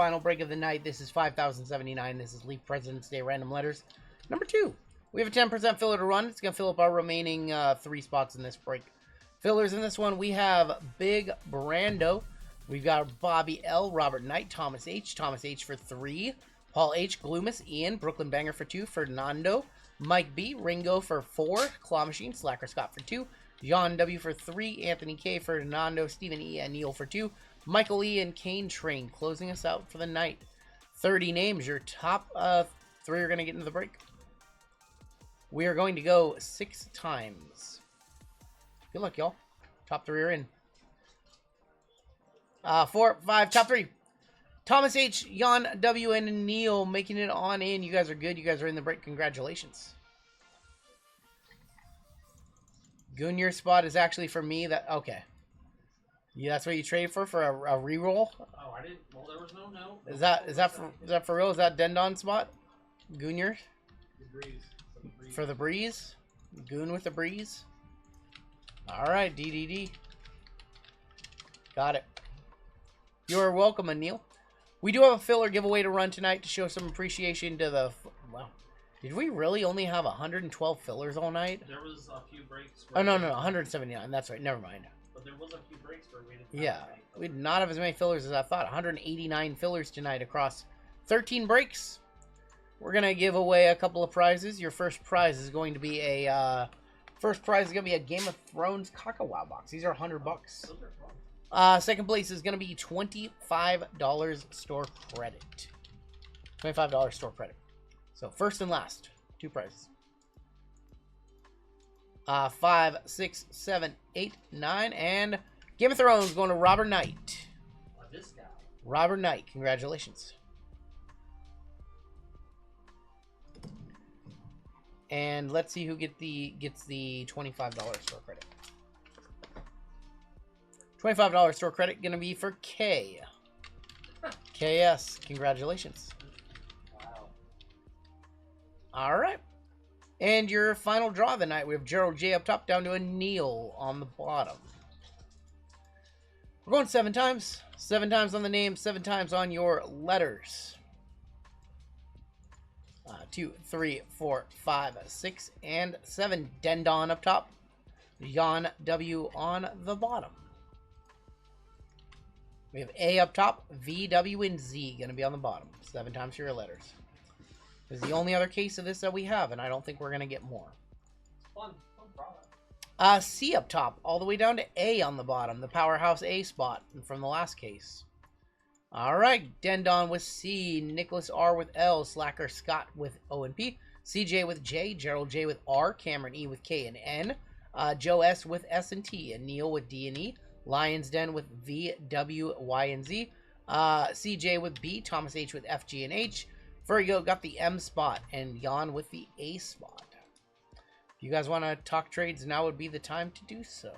final break of the night. This is 5,079. This is Leaf President's Day Random Letters. Number 2. We have a 10% filler to run. It's going to fill up our remaining 3 spots in this break. Fillers in this one, we have Big Brando. We've got Bobby L, Robert Knight, Thomas H for 3. Paul H, Gloomus, Ian, Brooklyn Banger for 2. Fernando, Mike B, Ringo for 4. Claw Machine, Slacker Scott for 2. John W for 3. Anthony K, Fernando, Stephen E, and Neil for 2. Michael E and Kane Train closing us out for the night. 30 names. Your top 3 are going to get into the break. We are going to go 6 times. Good luck, y'all. Top 3 are in. 4, 5, top 3. Thomas H, Jan W, and Neil making it on in. You guys are good. You guys are in the break. Congratulations. Goonier spot is actually for me. Okay. Yeah, that's what you traded for a reroll. Oh, I didn't. Well, there was no note. Is that for real? Is that Dendon spot? Goonier. The breeze. For the breeze. Goon with the breeze. All right, DDD. Got it. You are welcome, Anil. We do have a filler giveaway to run tonight to show some appreciation to the. Wow. Did we really only have 112 fillers all night? There was a few breaks. Oh no, 179. That's right. Never mind. But there was a few breaks where we didn't. Yeah, we did not have as many fillers as I thought. 189 fillers tonight across 13 breaks. We're gonna give away a couple of prizes. Your first prize is going to be a Game of Thrones Kakawa box. These are $100. Second place is gonna be $25 store credit. $25 store credit. So first and last, 2 prizes. 5, 6, 7, 8, 9, and Game of Thrones going to Robert Knight. This guy. Robert Knight, congratulations. And let's see who gets the $25 store credit. $25 store credit gonna be for K. KS, congratulations. Wow. All right. And your final draw of the night, we have Gerald J up top, down to a Neil on the bottom. We're going 7 times. 7 times on the name, 7 times on your letters. 2, 3, 4, 5, 6, and 7. Dendon up top. Jan W on the bottom. We have A up top, V, W, and Z going to be on the bottom. 7 times for your letters. This is the only other case of this that we have, and I don't think we're going to get more. Fun product. C up top, all the way down to A on the bottom. The Powerhouse A spot from the last case. All right, Dendon with C, Nicholas R with L, Slacker Scott with O and P, CJ with J, Gerald J with R, Cameron E with K and N, Joe S with S and T, and Neil with D and E, Lions Den with V, W, Y, and Z, CJ with B, Thomas H with F, G, and H, Virgo got the M spot, and Jan with the A spot. If you guys want to talk trades, now would be the time to do so.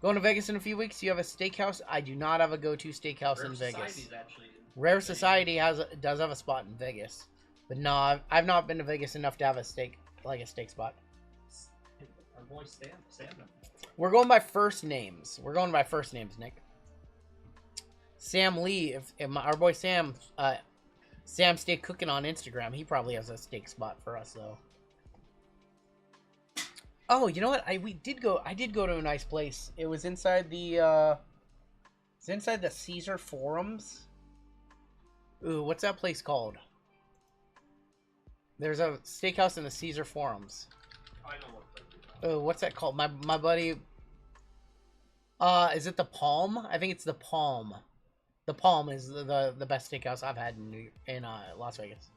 Going to Vegas in a few weeks. You have a steakhouse. I do not have a go-to steakhouse in Vegas. Rare Society does have a spot in Vegas, but no, I've not been to Vegas enough to have a steak spot. Our boy Sam. We're going by first names. Nick. Sam Lee, if our boy Sam Steak Cooking on Instagram, he probably has a steak spot for us though. Oh, you know what? I did go to a nice place. It was inside the Caesar Forums. Ooh, what's that place called? There's a steakhouse in the Caesar Forums. I know what place you're talking. Oh, what's that called? My buddy. Is it the Palm? I think it's the Palm. The Palm is the best steakhouse I've had in Las Vegas.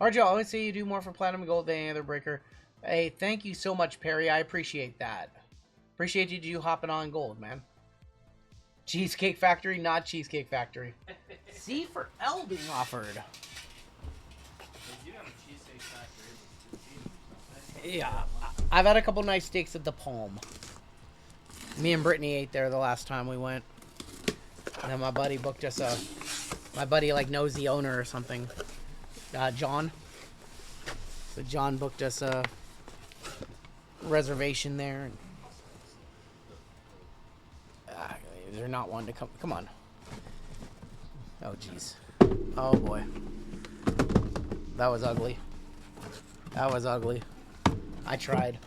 RGL, I always say you do more for Platinum Gold than any other breaker. Hey, thank you so much, Perry. I appreciate that. Appreciate you hopping on gold, man. Cheesecake Factory, not Cheesecake Factory. C for L being offered. You have a Cheesecake Factory. Yeah, I've had a couple nice steaks at the Palm. Me and Brittany ate there the last time we went. And then my buddy booked us my buddy like knows the owner or something. John. So John booked us a reservation there. are not one to come. Come on. Oh, jeez. Oh, boy. That was ugly. That was ugly. I tried.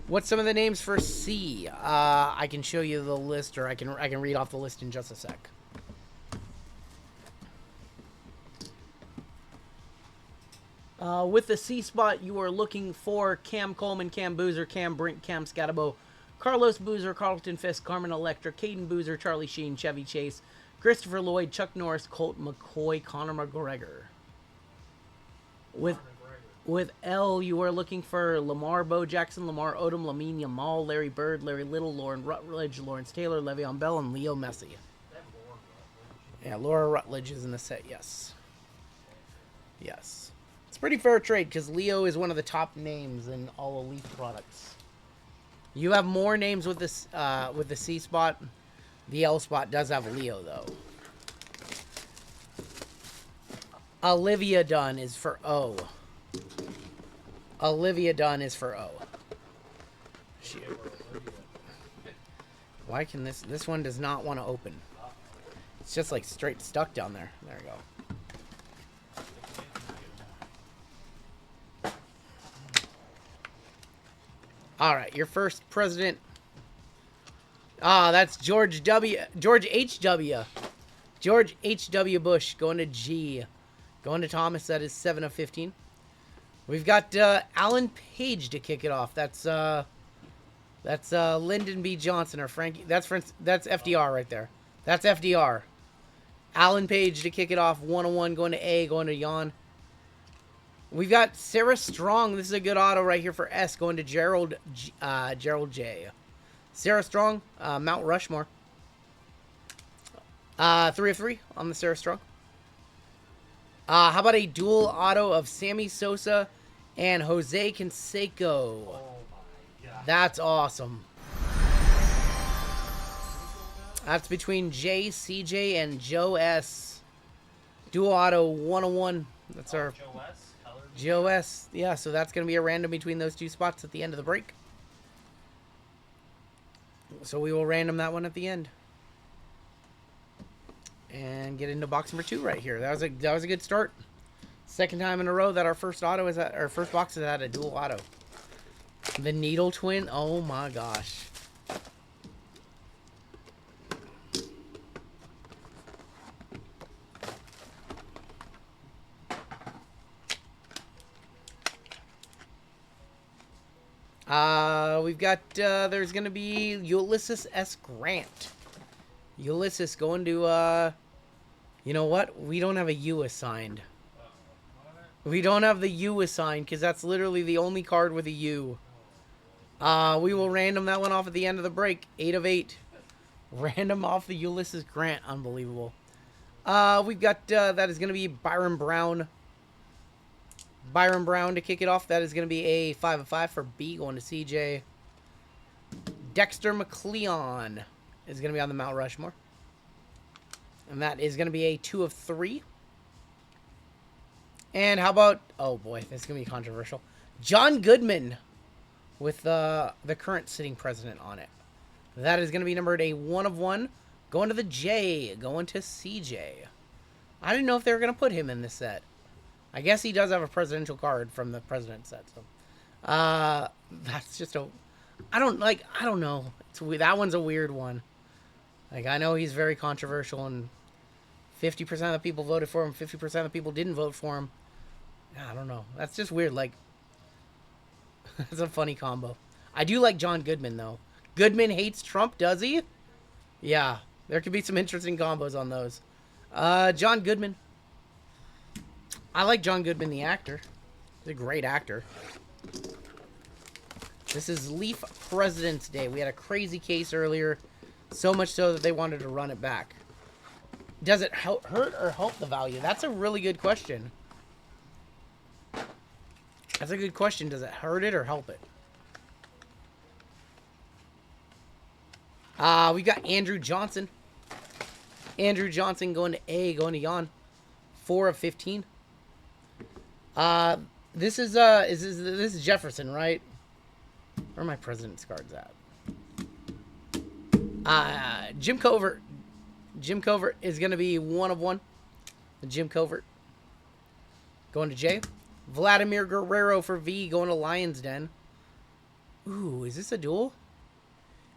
What's some of the names for C? I can show you the list, or I can read off the list in just a sec. With the C spot, you are looking for Cam Coleman, Cam Boozer, Cam Brink, Cam Scatabo, Carlos Boozer, Carlton Fisk, Carmen Electra, Caden Boozer, Charlie Sheen, Chevy Chase, Christopher Lloyd, Chuck Norris, Colt McCoy, Conor McGregor. With L, you are looking for Lamar Bo Jackson, Lamar Odom, Lamine Yamal, Larry Bird, Larry Little, Lauren Rutledge, Lawrence Taylor, Le'Veon Bell, and Leo Messi. Yeah, Laura Rutledge is in the set, yes. Yes. It's a pretty fair trade because Leo is one of the top names in all Elite products. You have more names with this with the C spot. The L spot does have Leo though. Olivia Dunn is for O. Olivia Dunn is for O. Why can this one does not want to open? It's just like straight stuck down there. There we go. All right, your first president. Ah, that's George H.W. George H.W. Bush going to G. Going to Thomas, that is 7 of 15. We've got Alan Page to kick it off. That's Lyndon B. Johnson or Frankie. That's FDR right there. That's FDR. Alan Page to kick it off. 101 going to A, going to Jan. We've got Sarah Strong. This is a good auto right here for S, going to Gerald J. Sarah Strong, Mount Rushmore. 3 of 3 on the Sarah Strong. How about a dual auto of Sammy Sosa and Jose Canseco? Oh my God. That's awesome. That's between J, CJ, and Joe S. Dual auto 101. That's our Joe S. Joe S. Yeah, so that's going to be a random between those two spots at the end of the break. So we will random that one at the end. And get into box number 2 right here. That was a good start. Second time in a row that our first auto is at, our first box is at a dual auto. The Needle Twin. Oh my gosh. We've got, there's going to be Ulysses S. Grant. Ulysses going to, you know what? We don't have a U assigned. We don't have the U assigned because that's literally the only card with a U. We will random that one off at the end of the break. 8 of 8. Random off the Ulysses Grant. Unbelievable. We've got, that is going to be Byron Brown. Byron Brown to kick it off. That is going to be a 5 of 5 for B going to CJ. Dexter McLeon is going to be on the Mount Rushmore. And that is going to be a 2 of 3. And how about, oh boy, this is going to be controversial. John Goodman with the current sitting president on it. That is going to be numbered a 1 of 1. Going to the J, going to CJ. I didn't know if they were going to put him in this set. I guess he does have a presidential card from the president set. So, that's just a, I don't know. That one's a weird one. Like, I know he's very controversial, and 50% of the people voted for him, 50% of the people didn't vote for him. I don't know. That's just weird. Like, it's a funny combo. I do like John Goodman, though. Goodman hates Trump, does he? Yeah, there could be some interesting combos on those. John Goodman. I like John Goodman, the actor. He's a great actor. This is Leaf President's Day. We had a crazy case earlier. So much so that they wanted to run it back. Does it hurt or help the value? That's a really good question. That's a good question. Does it hurt it or help it? We got Andrew Johnson. Andrew Johnson going to A, going to Jan. 4 of 15. This is Jefferson, right? Where are my president's cards at? Jim Covert. Jim Covert is going to be 1 of 1. The Jim Covert. Going to J. Vladimir Guerrero for V. Going to Lion's Den. Ooh, is this a duel?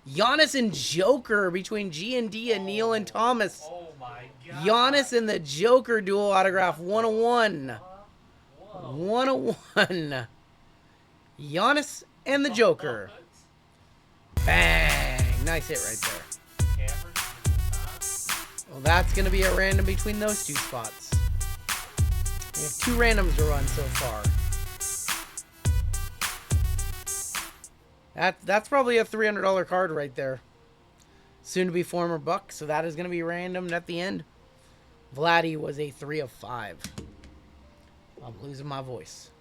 Giannis and Joker between G and D and Neil and Thomas. Oh my god. Giannis and the Joker duel autograph 101. Whoa. 101. Giannis and the Joker. Bang. Nice hit right there. Well, that's going to be a random between those two spots. We have 2 randoms to run so far. That's probably a $300 card right there. Soon to be former Buck, so that is going to be random at the end. Vladdy was a 3 of 5. I'm losing my voice.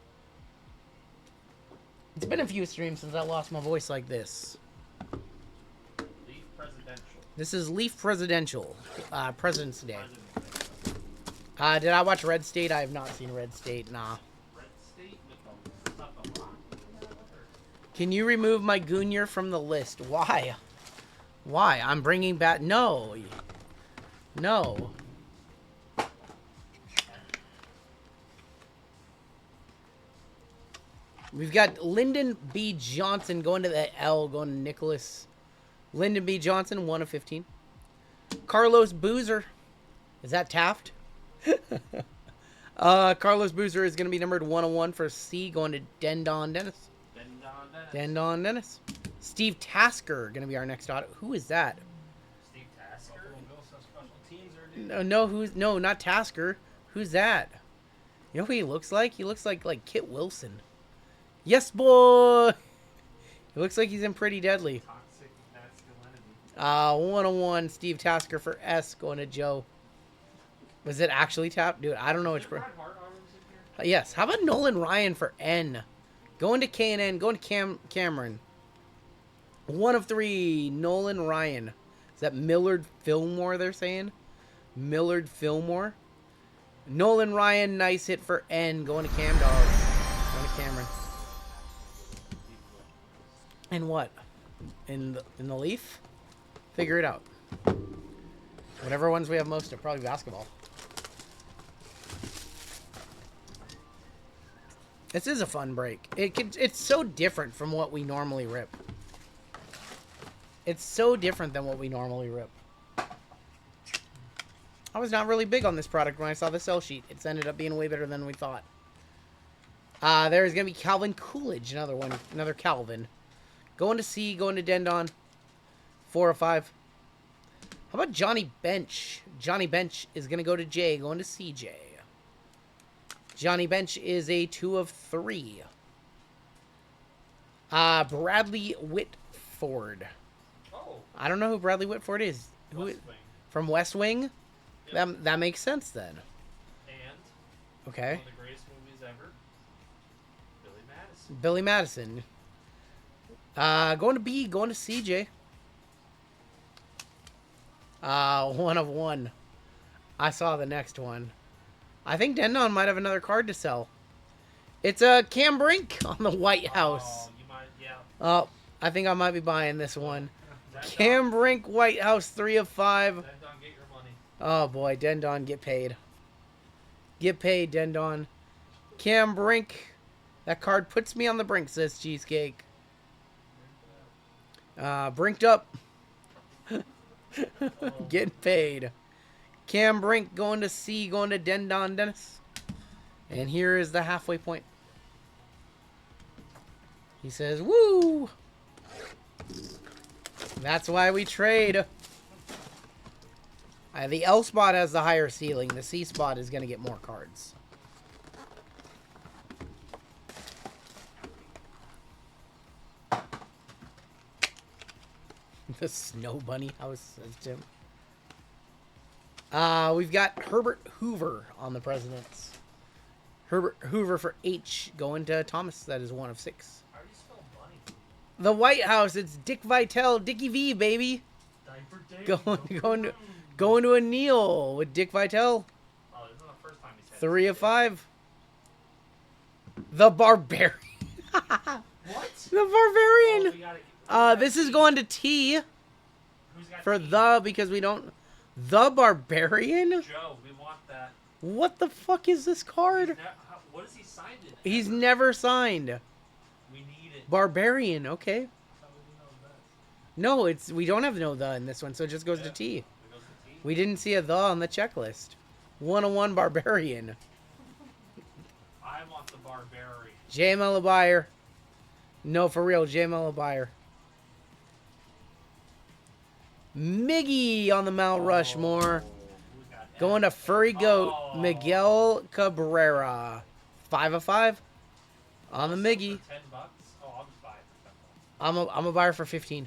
It's been a few streams since I lost my voice like this. Leaf Presidential. This is Leaf Presidential. President's Day. Did I watch Red State? I have not seen Red State. Nah. Red State with the rock. Can you remove my Goonier from the list? Why? Why? I'm bringing back... No. No. We've got Lyndon B. Johnson going to the L, going to Nicholas. Lyndon B. Johnson, 1 of 15. Carlos Boozer. Is that Taft? Carlos Boozer is going to be numbered 101 for C, going to Dendon Dennis. Dendon Dennis. Steve Tasker going to be our next auto. Who is that? Steve Tasker. No, not Tasker. Who's that? You know who he looks like? He looks like Kit Wilson. Yes, boy. He looks like he's in Pretty Deadly. Toxic masculinity. 101 Steve Tasker for S, going to Joe. Was it actually tapped? Dude, I don't know which. Yes. How about Nolan Ryan for N? Going to K and N. Going to Cameron. 1 of 3. Nolan Ryan. Is that Millard Fillmore they're saying? Millard Fillmore. Nolan Ryan, nice hit for N. Going to Cam Dog. Going to Cameron. And what? In the Leaf? Figure it out. Whatever ones we have most of, probably basketball. This is a fun break. It's so different from what we normally rip. It's so different than what we normally rip. I was not really big on this product when I saw the sell sheet. It's ended up being way better than we thought. There's going to be Calvin Coolidge, another one. Another Calvin. Going to C, going to Dendon. 4 of 5. How about Johnny Bench? Johnny Bench is going to go to J, going to CJ. Johnny Bench is a 2 of 3. Bradley Whitford. Oh. I don't know who Bradley Whitford is. West Wing. From West Wing? Yep. That makes sense then. And Okay. one of the greatest movies ever. Billy Madison. Billy Madison. Going to B, going to CJ. 1 of 1. I saw the next one. I think Dendon might have another card to sell. It's a Cam Brink on the White House. Oh, you might, yeah. Oh, I think I might be buying this one. Cam Brink, White House, 3 of 5. Dendon, get your money. Oh boy, Dendon, get paid. Get paid, Dendon. Cam Brink. That card puts me on the brink, says Cheesecake. Brinked up. Getting paid. Cam Brink going to C, going to Dendon Dennis. And here is the halfway point. He says, woo! That's why we trade. The L spot has the higher ceiling. The C spot is going to get more cards. The Snow Bunny house, says Tim. We've got Herbert Hoover on the Presidents. Herbert Hoover for H going to Thomas. That is 1 of 6. How do you spell bunny? The White House. It's Dick Vitale. Dickie V, baby. Diaper Dave. Going to a Neil with Dick Vitale. Oh, this is the first time he's had 3 of 5. The Barbarian. What? The Barbarian. Oh, we gotta, This is going to T who's got for T? the, because we don't... The Barbarian? Joe, we want that. What the fuck is this card? What is he signed in? He's ever? never signed. We need it. Barbarian, okay. How would we know that? No, we don't have no the in this one, so it just goes to T. It goes to T. We didn't see a the on the checklist. 101 Barbarian. I want the Barbarian. JML a buyer. No, for real, JML a buyer. Miggy on the Mount Rushmore. We got Going to Furry Goat, Oh. Miguel Cabrera. 5 of 5 on the Miggy. For $10? Oh, I'll just buy it for $10. I'm a buyer for 15.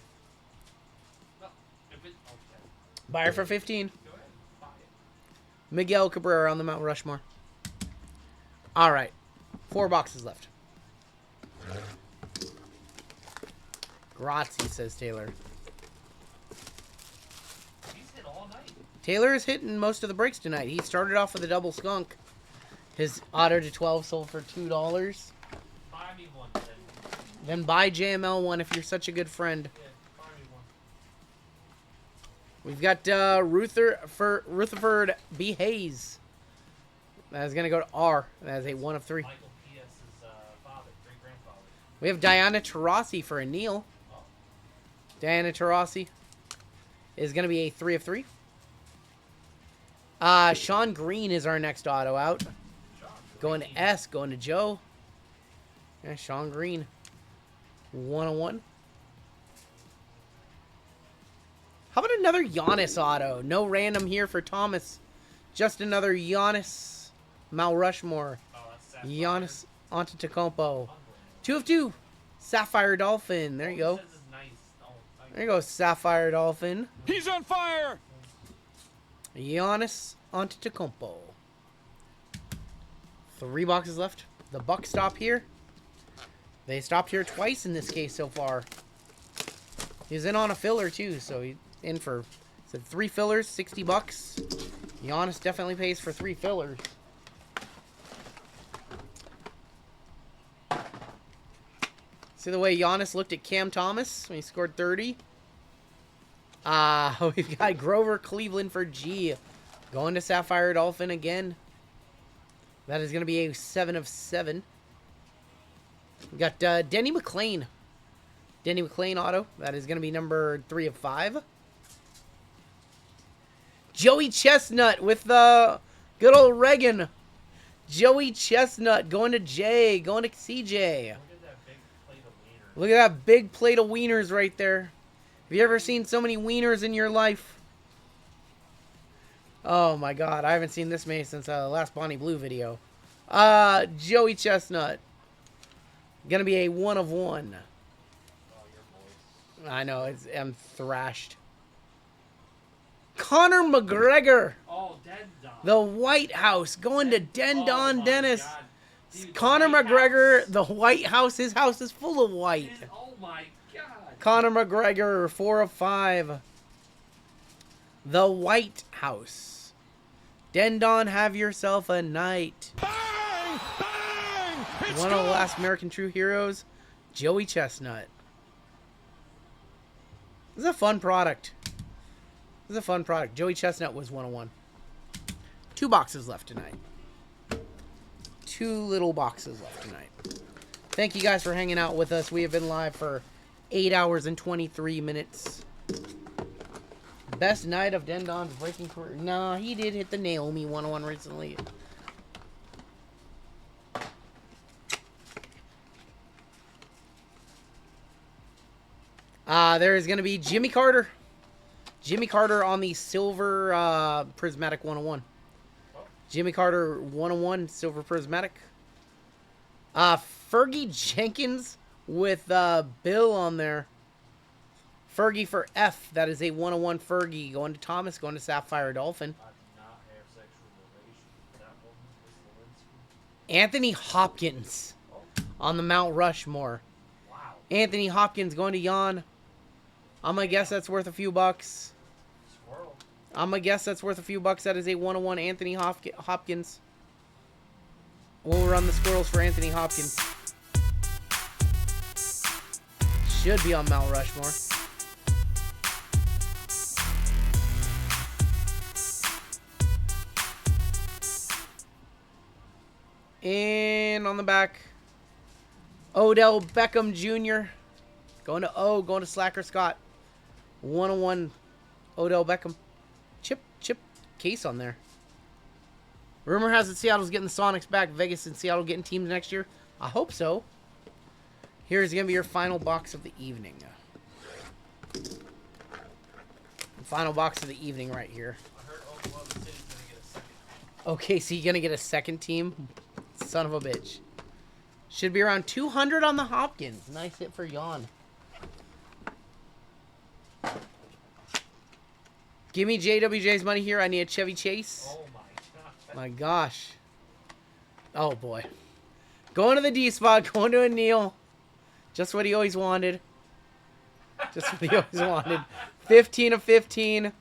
No, if it, okay. Buyer for 15. Go ahead, buy it. Miguel Cabrera on the Mount Rushmore. All right. 4 boxes left. Grazie, says Taylor. He's hit all night. Taylor is hitting most of the breaks tonight. He started off with a double skunk. His auto to 12 sold for $2. Buy me one, then. Then buy JML one if you're such a good friend. Yeah, buy me one. We've got Rutherford B. Hayes. That is going to go to R. That is a 1 of 3. Michael P.S.'s father, great-grandfather. We have Diana Taurasi for a Neil. Oh, Diana Taurasi is going to be a 3 of 3. Sean Green is our next auto out. Sean Going to Green. S, going to Joe. Yeah, Sean Green. 101. How about another Giannis auto? No random here for Thomas. Just another Giannis Mount Rushmore. Oh, that's Sapphire. Giannis Antetokounmpo. Unbelievable. 2 of 2. Sapphire Dolphin. There you go. Says it's nice. Oh, thank There you go, Sapphire Dolphin. He's on fire! Giannis Antetokounmpo. 3 boxes left. The Bucks stop here. They stopped here twice in this case so far. He's in on a filler too, so he's in for 3 fillers, $60. Giannis definitely pays for 3 fillers. See the way Giannis looked at Cam Thomas when he scored 30? We've got Grover Cleveland for G. Going to Sapphire Dolphin again. That is going to be a 7 of 7. We got Denny McClain. Denny McClain auto. That is going to be number 3 of 5. Joey Chestnut with the good old Reagan. Joey Chestnut going to J. Going to CJ. Look at that big plate of wieners. Look at that big plate of wieners right there. Have you ever seen so many wieners in your life? Oh my god, I haven't seen this many since the last Bonnie Blue video. Joey Chestnut. Gonna be a 1 of 1. Oh, your voice. I know, I'm thrashed. Conor McGregor. Oh, Dead Don. The White House going to Dendon Oh my Dennis. God. Dude, Conor the White McGregor, House. the White House, his house is full of white. Oh my god. Conor McGregor, 4 of 5. The White House. Dendon, have yourself a night. Bang! Bang! It's One of the good! last American True Heroes, Joey Chestnut. This is a fun product. This is a fun product. Joey Chestnut was 101. 2 boxes left tonight. 2 little boxes left tonight. Thank you guys for hanging out with us. We have been live for 8 hours and 23 minutes. Best night of Dendon's breaking career. Nah, he did hit the Naomi 101 recently. There is going to be Jimmy Carter. Jimmy Carter on the silver prismatic 101. Jimmy Carter 101 silver prismatic. Fergie Jenkins with Bill on there. Fergie for F. That is a 101 Fergie. Going to Thomas, going to Sapphire Dolphin. I did not have sexual relations with that woman, Miss Lewinsky. Anthony Hopkins on the Mount Rushmore. Wow. Anthony Hopkins going to Jan. I'm going to guess that's worth a few bucks. Squirrel. I'm going to guess that's worth a few bucks. That is a 101 Anthony Hopkins. We'll run the squirrels for Anthony Hopkins. should be on Mount Rushmore. And on the back, Odell Beckham Jr. Going to Slacker Scott. 101 Odell Beckham. Chip case on there. Rumor has it Seattle's getting the Sonics back. Vegas and Seattle getting teams next year. I hope so. Here's going to be your final box of the evening. Final box of the evening right here. I heard Oklahoma City's gonna get a second. Okay, so you're going to get a second team? Son of a bitch. Should be around 200 on the Hopkins. Nice hit for Jan. Give me JWJ's money here. I need a Chevy Chase. Oh my god. My gosh. Oh, boy. Going to the D spot. Going to a Neil. Just what he always wanted. Just what he always wanted. 15 of 15.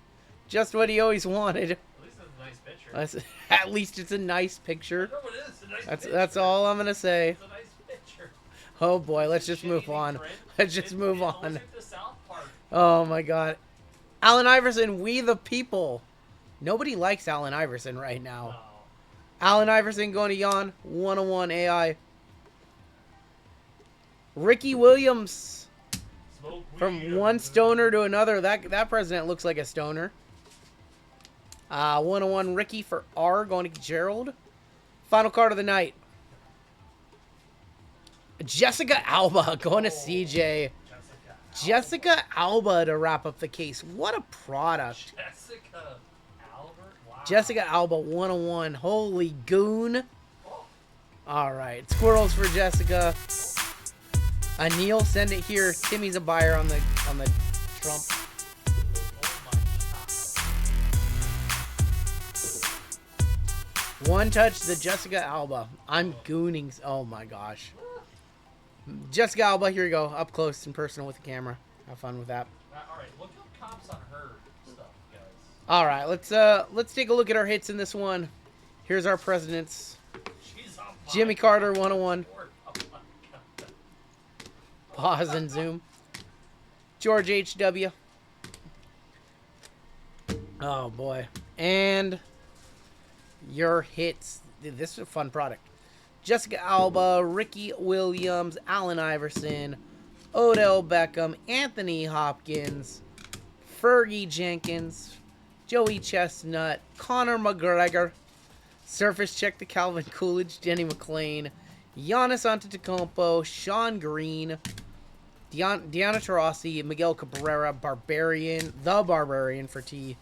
Just what he always wanted. At least it's a nice picture. At least it's a nice picture. I know it is. It's a nice picture. That's all I'm going to say. It's a nice picture. Oh, boy. Let's just move on. Let's just move on. Looks like the South Park. Oh, my God. Allen Iverson, we the people. Nobody likes Allen Iverson right now. Oh. Allen Iverson going to Jan. 101 AI. Ricky Williams. Smoke From weed. one stoner to another. That president looks like a stoner. 101 Ricky for R going to Gerald. Final card of the night. Jessica Alba going to CJ. Jessica Alba to wrap up the case. What a product. Jessica Albert. Wow. Jessica Alba 101. Holy goon. Oh. All right. Squirrels for Jessica. Neil, send it here. Timmy's a buyer on the Trump. Oh my god. One touch the Jessica Alba. I'm gooning. Oh my gosh. Jessica Alba, here you go. Up close and personal with the camera. Have fun with that. Alright, look up comps on her stuff, guys. All right, let's take a look at our hits in this one. Here's our presidents. She's on Jimmy Carter 101. Oh my god. Pause and zoom. George H.W. Oh boy. And your hits. Dude, this is a fun product. Jessica Alba, Ricky Williams, Allen Iverson, Odell Beckham, Anthony Hopkins, Fergie Jenkins, Joey Chestnut, Conor McGregor, Surface Check to Calvin Coolidge, Denny McClain, Giannis Antetokounmpo, Sean Green, Deanna Taurasi, Miguel Cabrera, Barbarian, the Barbarian for T.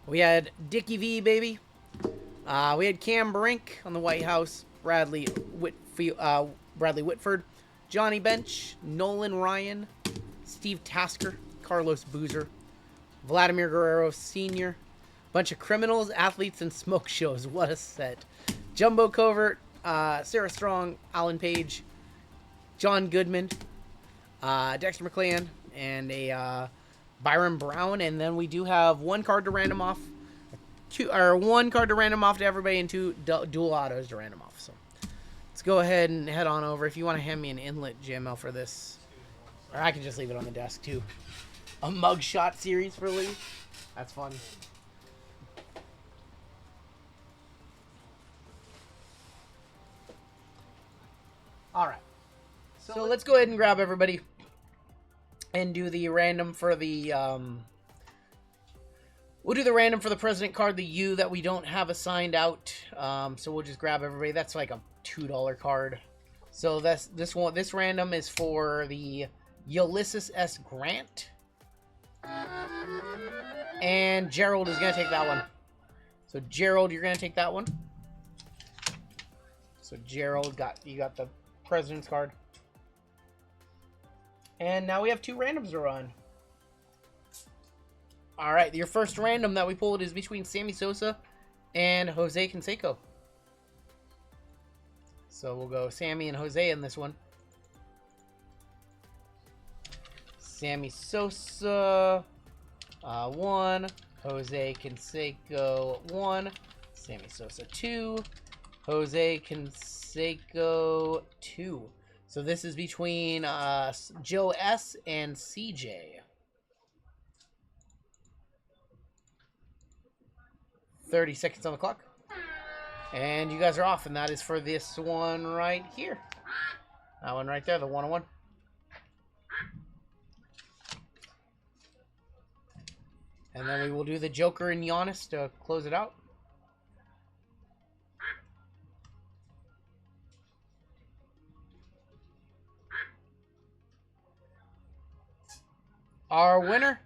We had Dickie V, baby. We had Cam Brink on the White House, Bradley Whitford, Johnny Bench, Nolan Ryan, Steve Tasker, Carlos Boozer, Vladimir Guerrero Sr., bunch of criminals, athletes, and smoke shows. What a set. Jumbo Covert, Sarah Strong, Alan Page, John Goodman, Dexter McClan, and a Byron Brown. And then we do have one card to random off. One card to random off to everybody and two dual autos to random off. So let's go ahead and head on over. If you want to hand me an inlet JML for this, or I can just leave it on the desk too. A mugshot series for Lee. That's fun. All right. So let's go ahead and grab everybody and do the random for the we'll do the random for the president card, the U that we don't have assigned out. So we'll just grab everybody. That's like a $2 card. So this random is for the Ulysses S. Grant. And Gerald is going to take that one. So Gerald, you're going to take that one. So Gerald, you got the president's card. And now we have two randoms to run. All right, your first random that we pulled is between Sammy Sosa and Jose Canseco. So we'll go Sammy and Jose in this one. Sammy Sosa, 1. Jose Canseco, 1. Sammy Sosa, 2. Jose Canseco, 2. So this is between Joe S. and CJ. 30 seconds on the clock. And you guys are off, and that is for this one right here. That one right there, the 101. And then we will do the Joker and Giannis to close it out. Our winner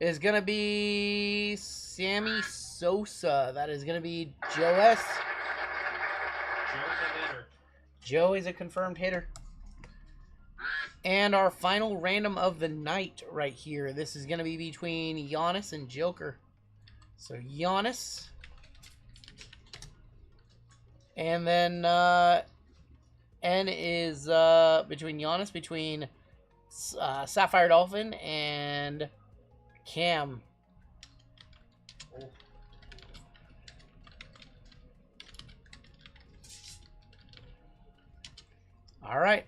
is going to be Sammy Sosa. That is going to be Joe S. Joe's a hitter. Joe is a confirmed hitter. And our final random of the night right here. This is going to be between Giannis and Joker. So Giannis. And then N is between Giannis, between Sapphire Dolphin and Cam. Oh. All right.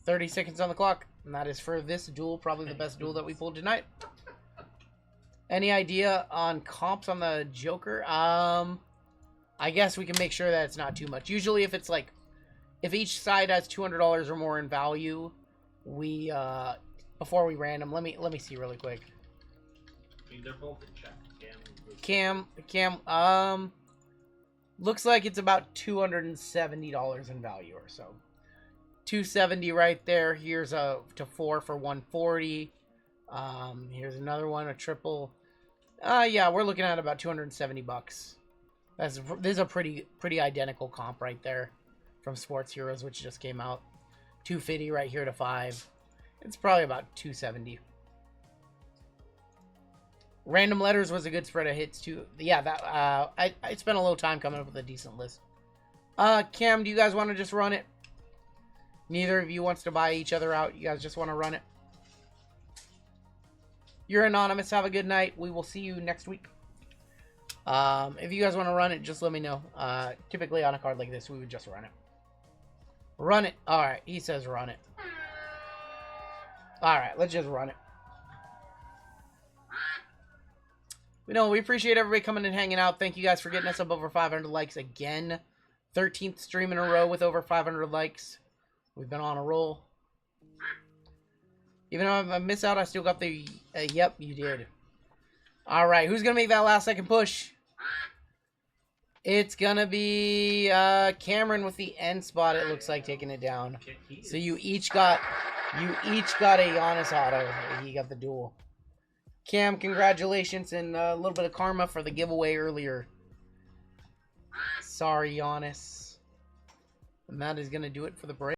30 seconds on the clock. And that is for this duel, probably the best duel that we pulled tonight. Any idea on comps on the Joker? I guess we can make sure that it's not too much. Usually if it's like, if each side has $200 or more in value, we, before we random, let me see really quick. I mean, they're both in check. Cam, looks like it's about $270 in value or so. 270 right there. Here's a to 4 for 140. Here's another one, a triple. Yeah, we're looking at about 270 bucks. This is a pretty identical comp right there from Sports Heroes, which just came out. 250 right here to 5. It's probably about 270. Random Letters was a good spread of hits too. Yeah, that I spent a little time coming up with a decent list. Cam, do you guys want to just run it? Neither of you wants to buy each other out. You guys just want to run it. You're anonymous. Have a good night. We will see you next week. If you guys want to run it, just let me know. Typically on a card like this, we would just run it. Run it. All right. He says run it. All right. Let's just run it. We appreciate everybody coming and hanging out. Thank you guys for getting us up over 500 likes again. 13th stream in a row with over 500 likes. We've been on a roll. Even though I miss out, I still got the... yep, you did. Alright, who's going to make that last second push? It's going to be Cameron with the end spot, it looks like, taking it down. So you each got a Giannis auto. He got the duel. Cam, congratulations, and a little bit of karma for the giveaway earlier. Sorry, Giannis. And that is going to do it for the break.